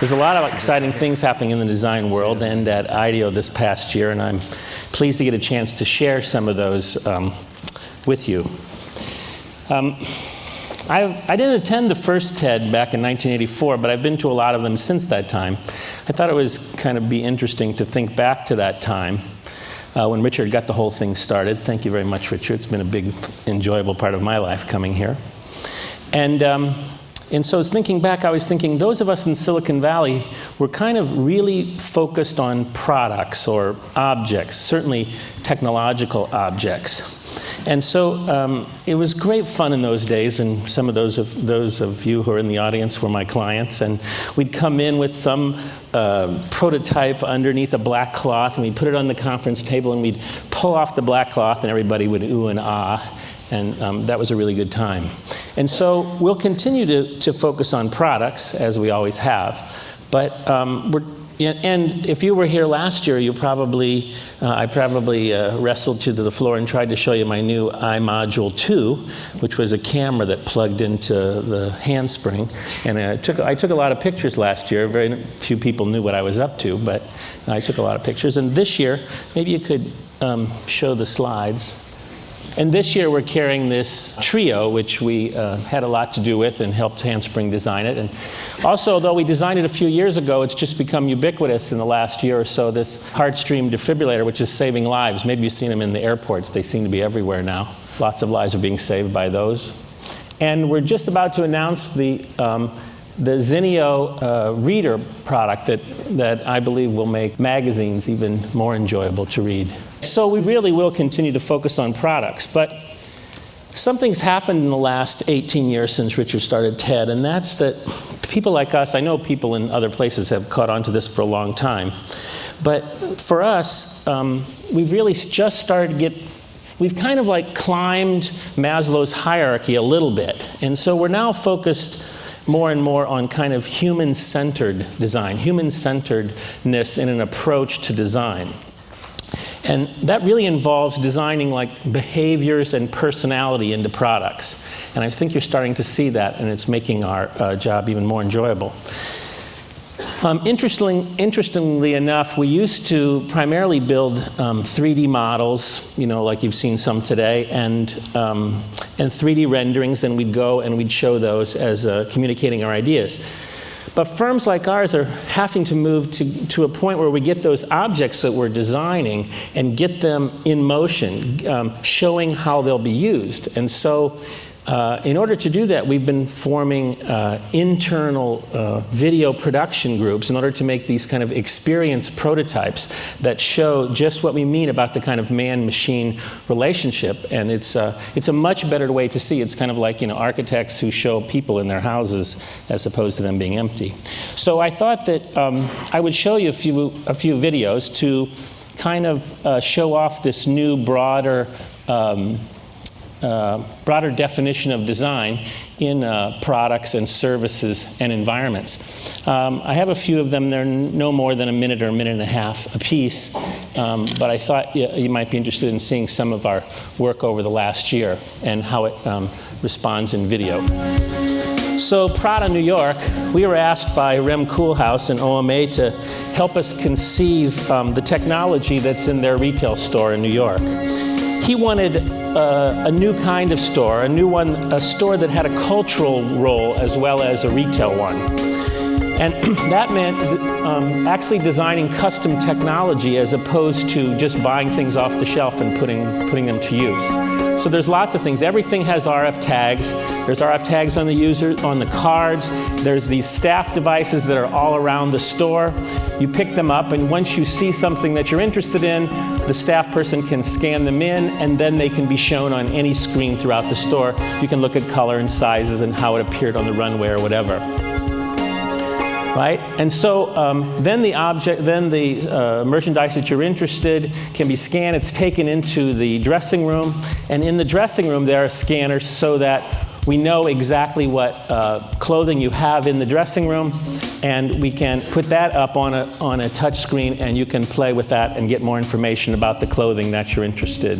There's a lot of exciting things happening in the design world and at IDEO this past year, and I'm pleased to get a chance to share some of those with you. I didn't attend the first TED back in 1984, but I've been to a lot of them since that time. I thought it was kind of be interesting to think back to that time when Richard got the whole thing started. Thank you very much, Richard. It's been a big, enjoyable part of my life coming here. And so thinking back, I was thinking those of us in Silicon Valley were kind of really focused on products or objects, certainly technological objects. And so it was great fun in those days, and some of those of you who are in the audience were my clients, and we'd come in with some prototype underneath a black cloth, and we'd put it on the conference table, and we'd pull off the black cloth, and everybody would ooh and ah. And that was a really good time. And so we'll continue to focus on products, as we always have. But and if you were here last year, you probably, I probably wrestled you to the floor and tried to show you my new iModule 2, which was a camera that plugged into the handspring. And I took a lot of pictures last year. Very few people knew what I was up to, but I took a lot of pictures. And this year, maybe you could show the slides. And this year we're carrying this Trio, which we had a lot to do with and helped Handspring design it. And also, although we designed it a few years ago, it's just become ubiquitous in the last year or so, this HeartStream defibrillator, which is saving lives. Maybe you've seen them in the airports. They seem to be everywhere now. Lots of lives are being saved by those. And we're just about to announce the Zinio reader product that I believe will make magazines even more enjoyable to read. So we really will continue to focus on products, but something's happened in the last 18 years since Richard started TED, and that's that people like us, I know people in other places have caught on to this for a long time, but for us, we've really just started to get, we've kind of like climbed Maslow's hierarchy a little bit, and so we're now focused more and more on kind of human-centered design, human-centeredness in an approach to design. And that really involves designing like behaviors and personality into products. And I think you're starting to see that, and it's making our job even more enjoyable. Interestingly enough, we used to primarily build 3D models, you know, like you've seen some today, and 3D renderings, and we'd go and we'd show those as communicating our ideas. But firms like ours are having to move to a point where we get those objects that we're designing and get them in motion, showing how they'll be used. And so in order to do that, we've been forming internal video production groups in order to make these kind of experience prototypes that show just what we mean about the kind of man-machine relationship. And it's a much better way to see. It's kind of like, you know, architects who show people in their houses as opposed to them being empty. So I thought that I would show you a few videos to kind of show off this new broader definition of design in products and services and environments. I have a few of them. They're no more than a minute or a minute and a half a piece, but I thought you might be interested in seeing some of our work over the last year and how it responds in video. So Prada New York, we were asked by Rem Koolhaas and OMA to help us conceive the technology that's in their retail store in New York. He wanted a new kind of store, a store that had a cultural role as well as a retail one. And that meant actually designing custom technology as opposed to just buying things off the shelf and putting them to use. So there's lots of things. Everything has RF tags. There's RF tags on the cards. There's these staff devices that are all around the store. You pick them up, and once you see something that you're interested in, the staff person can scan them in, and then they can be shown on any screen throughout the store. You can look at color and sizes and how it appeared on the runway or whatever. Right? And so then the merchandise that you're interested can be scanned. It's taken into the dressing room, and in the dressing room there are scanners so that we know exactly what clothing you have in the dressing room, and we can put that up on a touch screen, and you can play with that and get more information about the clothing that you're interested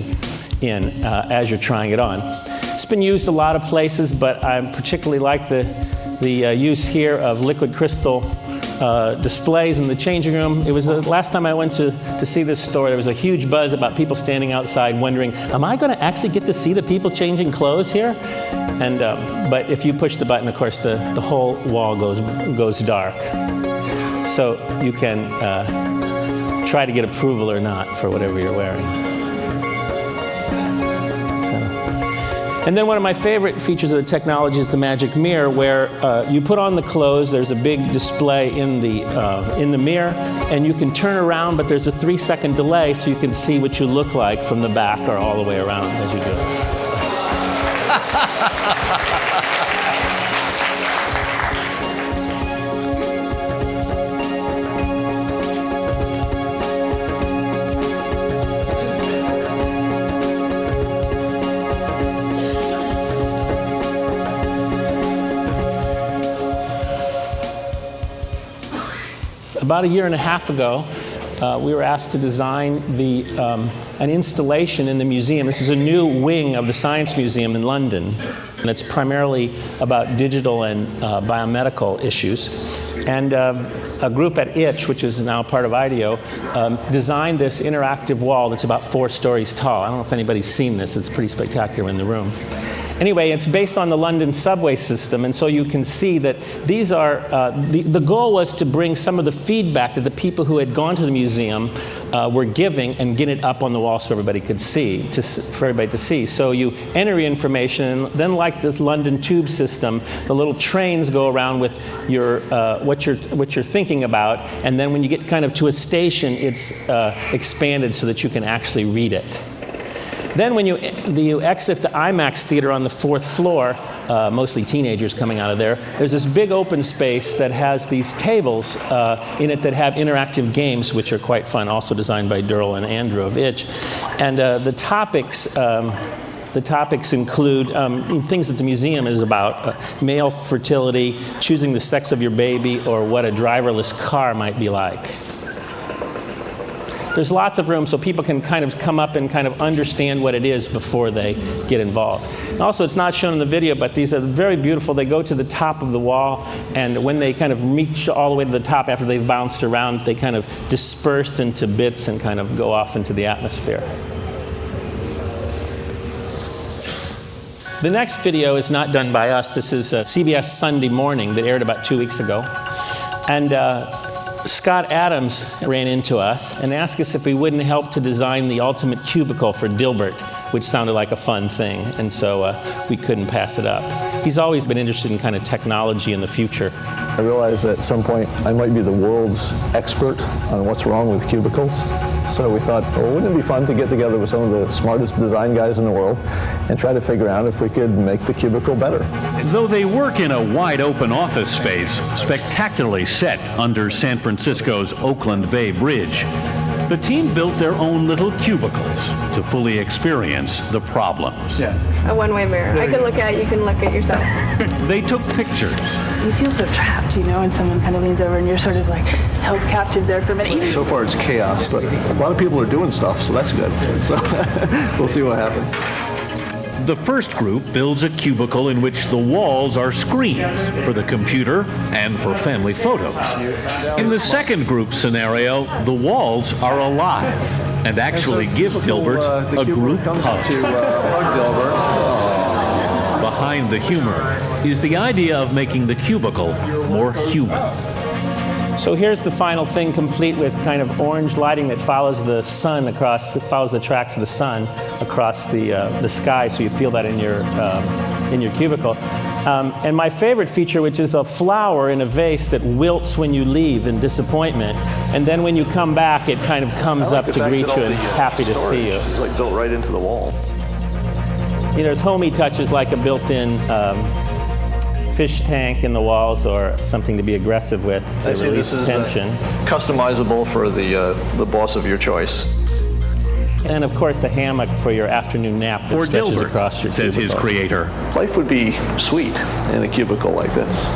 in as you're trying it on. It's been used a lot of places, but I particularly like the use here of liquid crystal displays in the changing room. It was the last time I went to see this store, there was a huge buzz about people standing outside wondering, am I going to actually get to see the people changing clothes here? And but if you push the button, of course, the whole wall goes dark. So you can try to get approval or not for whatever you're wearing. And then one of my favorite features of the technology is the magic mirror, where you put on the clothes, there's a big display in the mirror, and you can turn around, but there's a 3-second delay so you can see what you look like from the back or all the way around as you do it. About a year and a half ago, we were asked to design an installation in the museum. This is a new wing of the Science Museum in London, and it's primarily about digital and biomedical issues. And a group at Itch, which is now part of IDEO, designed this interactive wall that's about 4 stories tall. I don't know if anybody's seen this. It's pretty spectacular in the room. Anyway, it's based on the London subway system, and so you can see that these are, the goal was to bring some of the feedback that the people who had gone to the museum were giving and get it up on the wall so everybody could see, for everybody to see. So you enter your information, and then like this London tube system, the little trains go around with your, what you're thinking about, and then when you get kind of to a station, it's expanded so that you can actually read it. Then when you exit the IMAX theater on the 4th floor, mostly teenagers coming out of there, there's this big open space that has these tables in it that have interactive games, which are quite fun, also designed by Durrell and Andrew of Itch. And the topics include things that the museum is about, male fertility, choosing the sex of your baby, or what a driverless car might be like. There's lots of room so people can kind of come up and kind of understand what it is before they get involved. And also, it's not shown in the video, but these are very beautiful. They go to the top of the wall, and when they kind of reach all the way to the top after they've bounced around, they kind of disperse into bits and kind of go off into the atmosphere. The next video is not done by us. This is CBS Sunday Morning that aired about 2 weeks ago. And Scott Adams ran into us and asked us if we wouldn't help to design the ultimate cubicle for Dilbert, which sounded like a fun thing, and so we couldn't pass it up. He's always been interested in kind of technology in the future. I realized that at some point I might be the world's expert on what's wrong with cubicles. So we thought, well, wouldn't it be fun to get together with some of the smartest design guys in the world and try to figure out if we could make the cubicle better. Though they work in a wide-open office space, spectacularly set under San Francisco's Oakland Bay Bridge, the team built their own little cubicles to fully experience the problems. Yeah. A one-way mirror. I can look at it, you can look at yourself. They took pictures. You feel so trapped, you know, and someone kind of leans over and you're sort of like held captive there for a minute. So far it's chaos, but a lot of people are doing stuff, so that's good. So we'll see what happens. The first group builds a cubicle in which the walls are screens for the computer and for family photos. In the second group scenario, the walls are alive and actually give Dilbert a group hug. Behind the humor is the idea of making the cubicle more human. So here's the final thing, complete with kind of orange lighting that follows the sun across, follows the tracks of the sun across the sky, so you feel that in your cubicle. And my favorite feature, which is a flower in a vase that wilts when you leave in disappointment, and then when you come back, it kind of comes up to greet you and happy to see you. It's like built right into the wall. You know, there's homey touches like a built-in fish tank in the walls or something to be aggressive with to release tension. Customizable for the boss of your choice. And of course a hammock for your afternoon nap that stretches across your cubicle. Says his creator. Life would be sweet in a cubicle like this.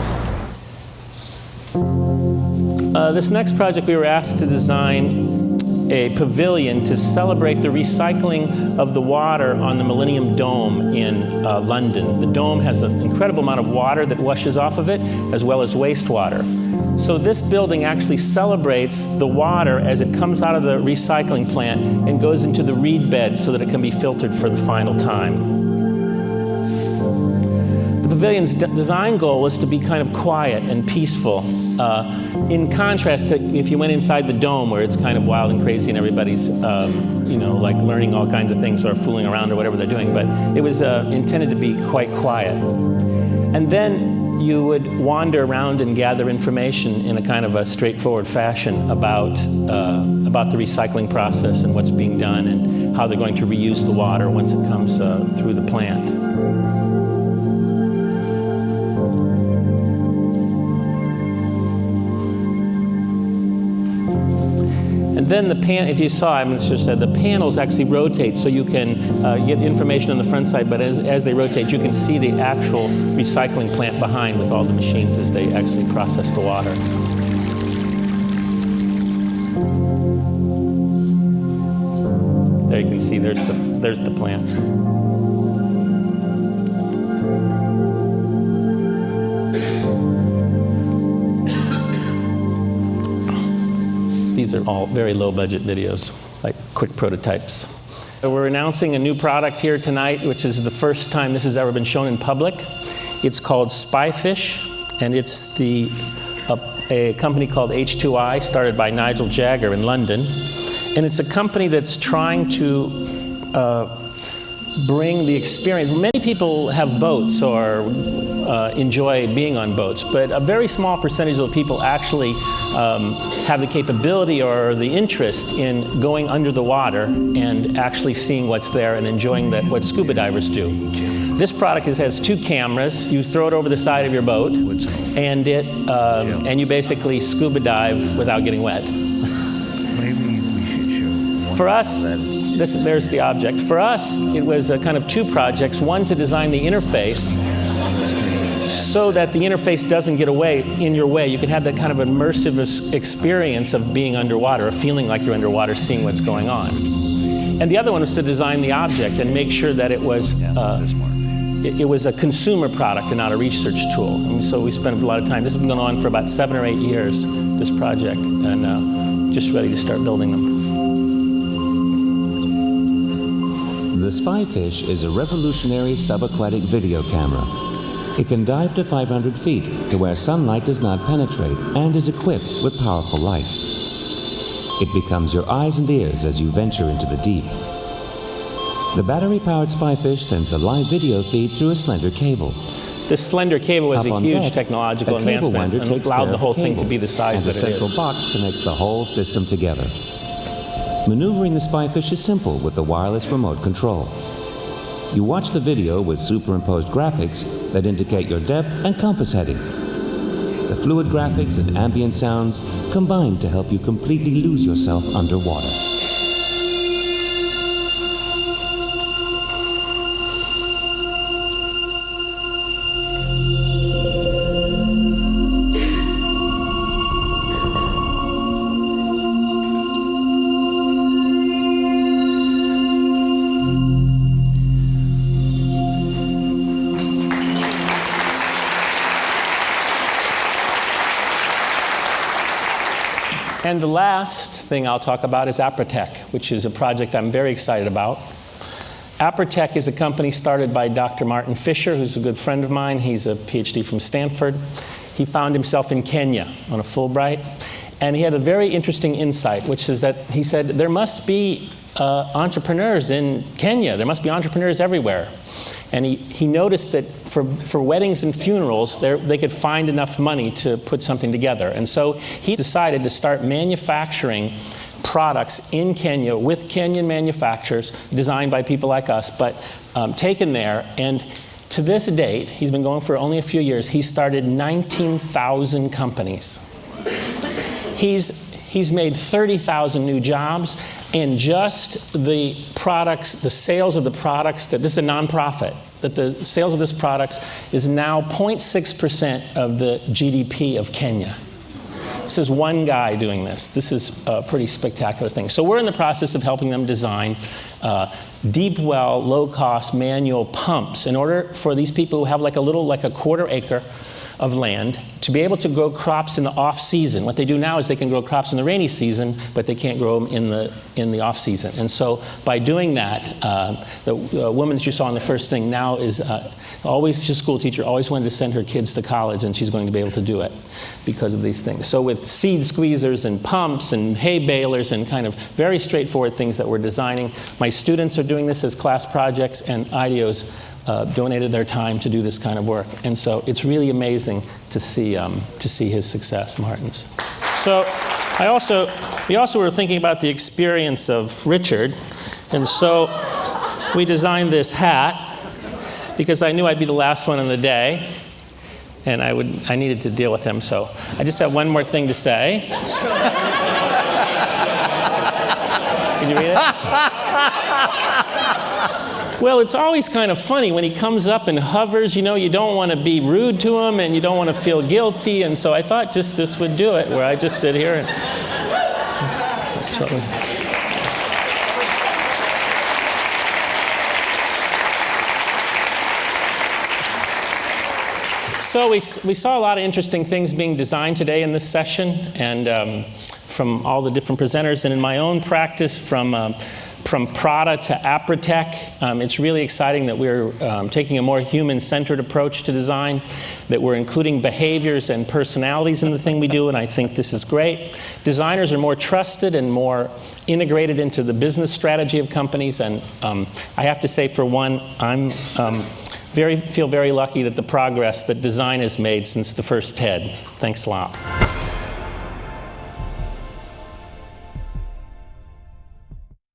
This next project we were asked to design a pavilion to celebrate the recycling of the water on the Millennium Dome in London. The dome has an incredible amount of water that washes off of it, as well as wastewater. So this building actually celebrates the water as it comes out of the recycling plant and goes into the reed bed so that it can be filtered for the final time. The pavilion's design goal was to be kind of quiet and peaceful, in contrast to if you went inside the dome where it's kind of wild and crazy and everybody's, you know, like learning all kinds of things or fooling around or whatever they're doing. But it was intended to be quite quiet. And then you would wander around and gather information in a kind of a straightforward fashion about the recycling process and what's being done and how they're going to reuse the water once it comes through the plant. And then if you saw, I just said, the panels actually rotate so you can get information on the front side, but as they rotate, you can see the actual recycling plant behind with all the machines as they actually process the water. There you can see, there's the plant. These are all very low-budget videos, like quick prototypes. So we're announcing a new product here tonight, which is the first time this has ever been shown in public. It's called SpyFish, and it's a company called H2I, started by Nigel Jagger in London. And it's a company that's trying to bring the experience. Many people have boats or enjoy being on boats, but a very small percentage of people actually have the capability or the interest in going under the water and actually seeing what's there and enjoying what scuba divers do. This product has 2 cameras. You throw it over the side of your boat, and and you basically scuba dive without getting wet. Maybe we should show one. For us, there's the object. For us, it was kind of 2 projects. One to design the interface so that the interface doesn't get in your way. You can have that kind of immersive experience of being underwater, of feeling like you're underwater, seeing what's going on. And the other one was to design the object and make sure that it was a consumer product and not a research tool. And so we spent a lot of time. This has been going on for about 7 or 8 years, this project, and just ready to start building them. The SpyFish is a revolutionary subaquatic video camera. It can dive to 500 feet to where sunlight does not penetrate and is equipped with powerful lights. It becomes your eyes and ears as you venture into the deep. The battery-powered SpyFish sends the live video feed through a slender cable. This slender cable was a huge technological advancement and allowed the whole thing to be the size that it is. And the central box connects the whole system together. Maneuvering the SpyFish is simple with the wireless remote control. You watch the video with superimposed graphics that indicate your depth and compass heading. The fluid graphics and ambient sounds combine to help you completely lose yourself underwater. And the last thing I'll talk about is Apritech, which is a project I'm very excited about. Apritech is a company started by Dr. Martin Fisher, who's a good friend of mine. He's a PhD from Stanford. He found himself in Kenya on a Fulbright, and he had a very interesting insight, which is that he said, there must be entrepreneurs in Kenya. There must be entrepreneurs everywhere. And he noticed that for weddings and funerals, they could find enough money to put something together. And so he decided to start manufacturing products in Kenya with Kenyan manufacturers, designed by people like us, but taken there. And to this date, he's been going for only a few years, he started 19,000 companies. He's made 30,000 new jobs, and just the products, the sales of the products, this is a nonprofit, that the sales of this products is now 0.6% of the GDP of Kenya. This is one guy doing this. This is a pretty spectacular thing. So we're in the process of helping them design deep well, low-cost manual pumps in order for these people who have like a quarter acre of land to be able to grow crops in the off-season. What they do now is they can grow crops in the rainy season, but they can't grow them in the off-season. And so by doing that, the woman that you saw in the first thing now is she's a school teacher, always wanted to send her kids to college, and she's going to be able to do it because of these things. So with seed squeezers and pumps and hay balers and kind of very straightforward things that we're designing, my students are doing this as class projects, and IDEO's donated their time to do this kind of work. And so it's really amazing to see his success, Martin's. So we also were thinking about the experience of Richard. And so we designed this hat because I knew I'd be the last one in the day. And I needed to deal with him. So I just have one more thing to say. Can you read it? Well, it's always kind of funny when he comes up and hovers, you know, you don't want to be rude to him and you don't want to feel guilty, and so I thought just this would do it, where I just sit here and... So we saw a lot of interesting things being designed today in this session, and from all the different presenters, and in my own practice from Prada to Apritech. It's really exciting that we're taking a more human-centered approach to design, that we're including behaviors and personalities in the thing we do, and I think this is great. Designers are more trusted and more integrated into the business strategy of companies, and I have to say, for one, I'm feel very lucky that the progress that design has made since the first TED. Thanks a lot.